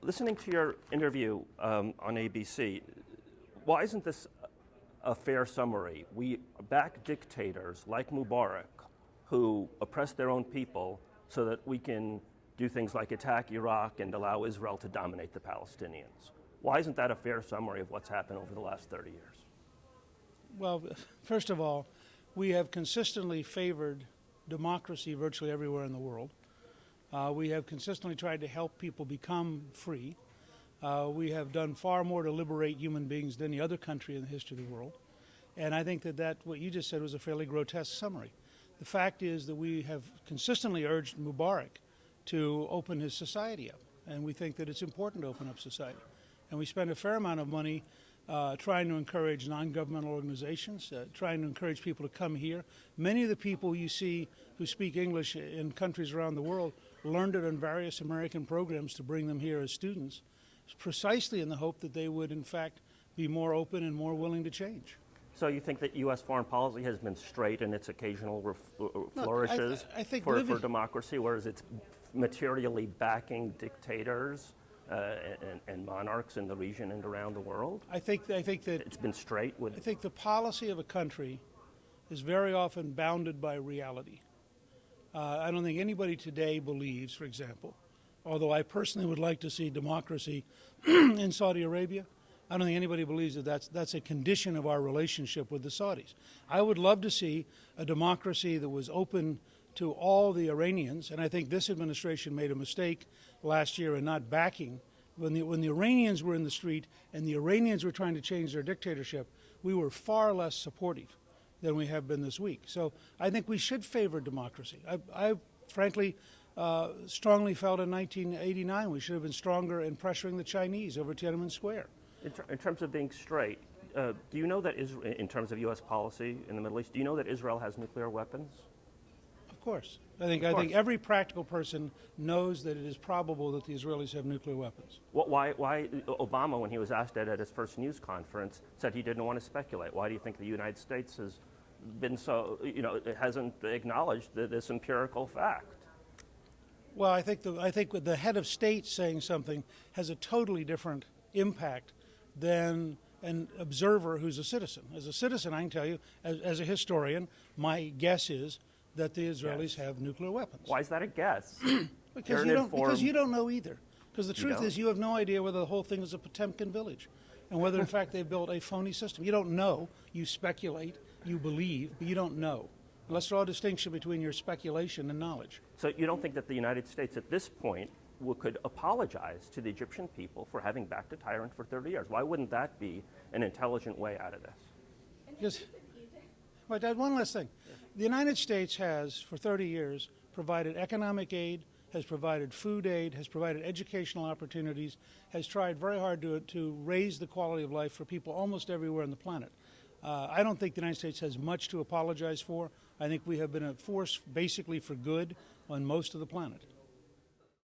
Listening to your interview on ABC, why isn't this a fair summary? We back dictators like Mubarak who oppress their own people so that we can do things like attack Iraq and allow Israel to dominate the Palestinians. Why isn't that a fair summary of what's happened over the last 30 years? Well, first of all, we have consistently favored democracy virtually everywhere in the world. We have consistently tried to help people become free. We have done far more to liberate human beings than any other country in the history of the world. And I think that what you just said was a fairly grotesque summary. The fact is that we have consistently urged Mubarak to open his society up. And we think that it's important to open up society. And we spend a fair amount of money trying to encourage non-governmental organizations, trying to encourage people to come here. Many of the people you see who speak English in countries around the world learned it on various American programs to bring them here as students, precisely in the hope that they would, in fact, be more open and more willing to change. So you think that U.S. foreign policy has been straight in its occasional flourishes I think for democracy, whereas it's materially backing dictators and monarchs in the region and around the world? I think that it's been straight with. I think the policy of a country is very often bounded by reality. I don't think anybody today believes, for example, although I personally would like to see democracy in Saudi Arabia, I don't think anybody believes that that's a condition of our relationship with the Saudis. I would love to see a democracy that was open to all the Iranians, and I think this administration made a mistake last year in not backing. When the Iranians were in the street and the Iranians were trying to change their dictatorship, we were far less supportive than we have been this week. So I think we should favor democracy. I frankly strongly felt in 1989 we should have been stronger in pressuring the Chinese over Tiananmen Square. In terms of being straight, do you know that in terms of U.S. policy in the Middle East, do you know that Israel has nuclear weapons? Of course. I think every practical person knows that it is probable that the Israelis have nuclear weapons. Why Obama, when he was asked at his first news conference, said he didn't want to speculate? Why do you think the United States has been so, it hasn't acknowledged this empirical fact? Well, I think the head of state saying something has a totally different impact than an observer who's a citizen. As a citizen, I can tell you, as a historian, my guess is that the Israelis have nuclear weapons. Why is that a guess? Because you don't know either. Because the truth is you have no idea whether the whole thing is a Potemkin village and whether, in fact, they've built a phony system. You don't know. You speculate. You believe, but you don't know. Let's draw a distinction between your speculation and knowledge. So you don't think that the United States at this point could apologize to the Egyptian people for having backed a tyrant for 30 years? Why wouldn't that be an intelligent way out of this? Because, well, Dad, one last thing. The United States has, for 30 years, provided economic aid, has provided food aid, has provided educational opportunities, has tried very hard to raise the quality of life for people almost everywhere on the planet. I don't think the United States has much to apologize for. I think we have been a force basically for good on most of the planet.